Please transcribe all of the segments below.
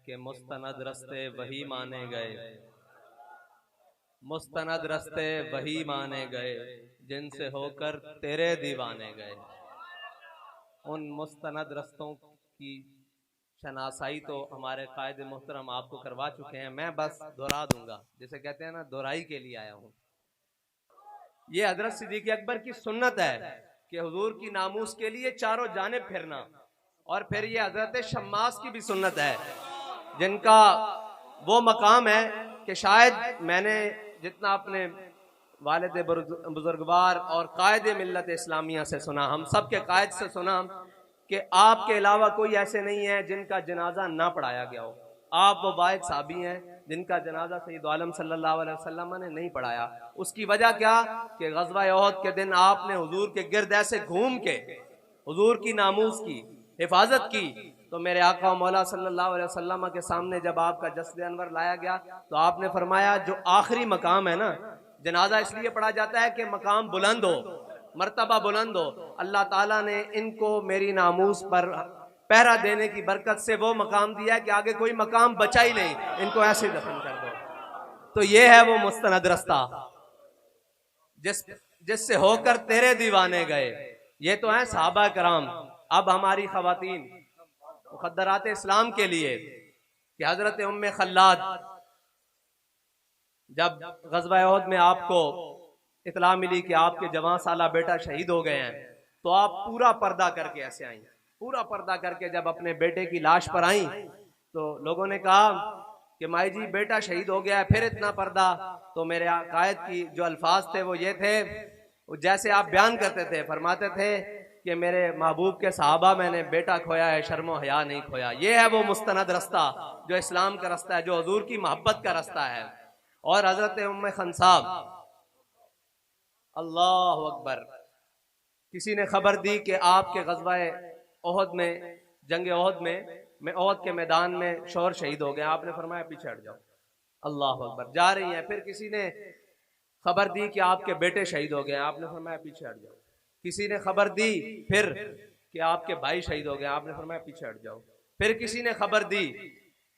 कि मुस्तनद रस्ते वही माने गए, मुस्तनद रस्ते वही माने गए जिनसे होकर तेरे दीवाने गए। उन मुस्तनद रस्तों की शनासाई तो हमारे कायदे मोहतरम आपको करवा चुके हैं, मैं बस दोहरा दूंगा, जैसे कहते हैं ना, दोहराई के लिए आया हूँ। ये हजरत सिद्दीक़ अकबर की सुन्नत है कि हुजूर की नामूस के लिए चारों जानिब फिरना। और फिर ये हजरत शम्मास की भी सुन्नत है, जिनका वो मकाम है कि शायद मैंने जितना अपने वालिद बुजुर्गवार और कायद मिल्लत इस्लामिया से सुना, हम सब के कायद से सुना कि आपके अलावा कोई ऐसे नहीं है जिनका जनाजा ना पढ़ाया गया हो। आप वो वाहिद साहबी हैं जिनका जनाजा सैयद आलम सल्लल्लाहु अलैहि वसल्लम ने नहीं पढ़ाया। उसकी वजह क्या कि ग़ज़वा उहद के दिन आपने हुजूर के गिर्द ऐसे घूम के हुजूर की नामूस की हिफाजत की, तो मेरे आका मौला सल्लल्लाहु अलैहि वसल्लम के सामने जब आपका जस्द अनवर लाया गया तो आपने फरमाया जो आखिरी मकाम है ना, जनाजा इसलिए पढ़ा जाता है कि मकाम बुलंद हो, मर्तबा बुलंद हो। अल्लाह ताला ने इनको मेरी नामूस पर पहरा देने की बरकत से वो मकाम दिया है कि आगे कोई मकाम बचा ही नहीं, इनको ऐसे दफन कर दो। तो ये है वो मुस्तनद रास्ता जिससे होकर तेरे दीवाने गए। ये तो है सहाबा कराम। अब हमारी खवातीन मुक़द्दरात इस्लाम के लिए कि हजरत उम्मे खल्लाद जब ग़ज़वा उहद में आपको इतला मिली कि आपके जवान साला बेटा शहीद हो गए हैं, तो आप पूरा पर्दा करके ऐसे आई, पूरा पर्दा करके जब अपने बेटे की लाश पर आई तो लोगों ने कहा कि माई जी बेटा शहीद हो गया है, फिर इतना पर्दा। तो मेरे कायद की जो अल्फाज थे वो ये थे, जैसे आप बयान करते थे, फरमाते थे कि मेरे महबूब के सहाबा मैंने बेटा खोया है, शर्मो हया नहीं खोया। ये है वो मुस्तनद रास्ता जो इस्लाम का रास्ता है, जो हुजूर की मोहब्बत का रास्ता है। और हजरत उम्मे खंसाब, अल्लाह अकबर, किसी ने खबर दी कि आपके ग़ज़वा उहद में, जंग उहद में, उहद के मैदान में शौहर शहीद हो गए। आपने फरमाया पीछे हट जाओ। अल्लाह अकबर, जा रही हैं। फिर किसी ने खबर दी कि आपके बेटे शहीद हो गए। आपने फरमाया पीछे हट जाओ। किसी ने खबर दी फिर कि आपके भाई शहीद हो गए। आपने फरमाया पीछे हट जाओ। फिर किसी ने खबर दी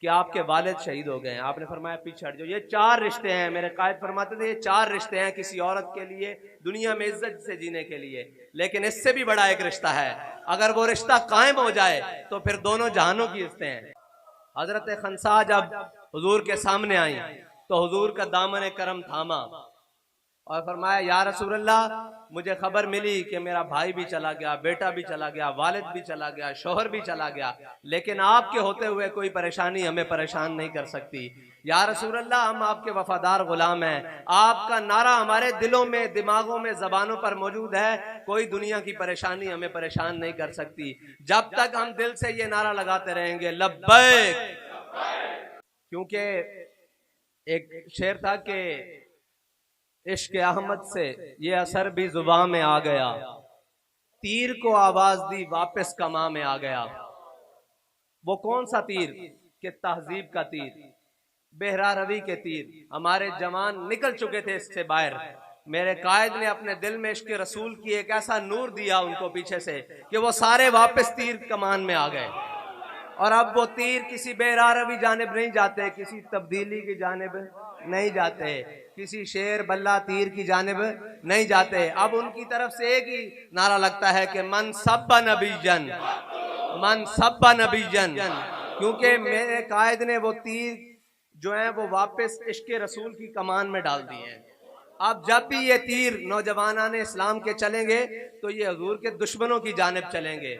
कि आपके वालिद शहीद हो गए। आपने फरमाया पीछे हट जाओ। ये चार रिश्ते हैं, मेरे कायद फरमाते थे, ये चार रिश्ते हैं किसी औरत के लिए दुनिया में इज्जत से जीने के लिए। लेकिन इससे भी बड़ा एक रिश्ता है, अगर वो रिश्ता कायम हो जाए तो फिर दोनों जहानों की रिश्ते हैं। हजरत खंसा जब हुजूर के सामने आई तो हुजूर का दामन करम थामा और फरमाया या रसूल अल्लाह, मुझे खबर मिली कि मेरा भाई भी चला गया, बेटा भी चला गया, वालिद भी चला गया, शोहर भी चला गया, लेकिन आपके होते हुए कोई परेशानी हमें परेशान नहीं कर सकती। या रसूल अल्लाह, हम आपके वफादार गुलाम हैं, आपका नारा हमारे दिलों में, दिमागों में, जबानों पर मौजूद है, कोई दुनिया की परेशानी हमें परेशान नहीं कर सकती जब तक हम दिल से ये नारा लगाते रहेंगे लब्बैक। क्योंकि एक शेर था कि इश्क अहमद से ये असर भी जुबान में आ गया, तीर को आवाज दी वापस कमा में आ गया। वो कौन सा तीर कि तहजीब का तीर, बेहरा रवि के तीर। हमारे जवान निकल चुके थे इससे बाहर। मेरे कायद ने अपने दिल में इश्क रसूल की एक ऐसा नूर दिया उनको पीछे से कि वो सारे वापस तीर कमान में आ गए। और अब वो तीर किसी बेहरा रवि जानिब नहीं जाते, किसी तब्दीली की जानिब नहीं जाते, किसी शेर बल्ला तीर की जानिब नहीं जाते। अब उनकी तरफ से एक ही नारा लगता है कि मन सब्बा नबीजन, मन सब्बा नबीजन। क्योंकि मेरे कायद ने वो तीर जो है वो वापस इश्क रसूल की कमान में डाल दिए हैं। अब जब भी ये तीर नौजवानाने इस्लाम के चलेंगे तो ये हुजूर के दुश्मनों की जानिब चलेंगे,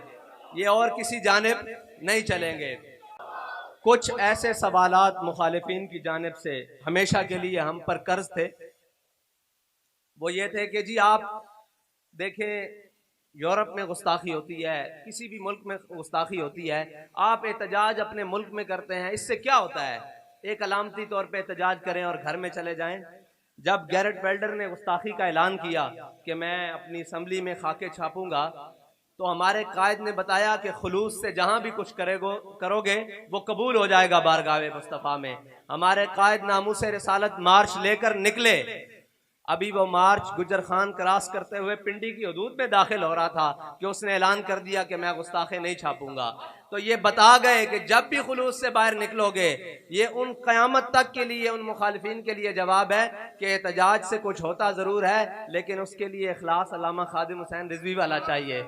ये और किसी जानिब नहीं चलेंगे। कुछ ऐसे सवालात मुखालिफिन की जानिब से हमेशा के लिए हम पर कर्ज थे। वो ये थे कि जी आप देखें, यूरोप में गुस्ताखी होती है, किसी भी मुल्क में गुस्ताखी होती है, आप एहतजाज अपने मुल्क में करते हैं, इससे क्या होता है? एक अलामती तौर पे एहतजाज करें और घर में चले जाएं। जब गैरेट वेल्डर ने गुस्ताखी का ऐलान किया कि मैं अपनी असम्बली में खाके छापूंगा, तो हमारे कायद ने बताया कि खुलूस से जहां भी कुछ करोगे वो कबूल हो जाएगा बारगाह मुस्तफ़ा में। हमारे कायद नामूस रिसालत मार्च लेकर निकले अभी वो मार्च गुजर खान क्रॉस करते हुए पिंडी की हदूद में दाखिल हो रहा था कि उसने ऐलान कर दिया कि मैं गुस्ताखे नहीं छापूंगा। तो ये बता गए कि जब भी खुलूस से बाहर निकलोगे, ये उन क़यामत तक के लिए, उन मुखालिफिन के लिए जवाब है कि एहतजाज से कुछ होता ज़रूर है, लेकिन उसके लिए इखलास अल्लामा खादिम हुसैन रिजवी वाला चाहिए।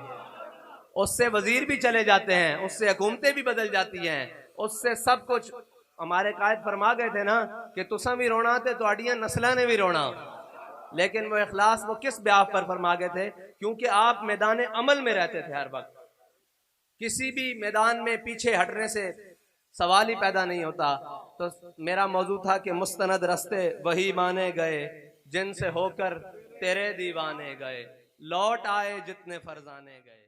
उससे वजीर भी चले जाते हैं, उससे हुकूमतें भी बदल जाती हैं, उससे सब कुछ। हमारे कायद फरमा गए थे ना कि तुसा भी रोना थे तो अडियां नस्ला ने भी रोना। लेकिन वो इखलास वो किस ब्याह पर फरमा गए थे? क्योंकि आप मैदान अमल में रहते थे हर वक्त, किसी भी मैदान में पीछे हटने से सवाल ही पैदा नहीं होता। तो मेरा मौजू था कि मुस्तनद रस्ते वही माने गए, जिनसे होकर तेरे दीवाने गए, लौट आए जितने फरजाने गए।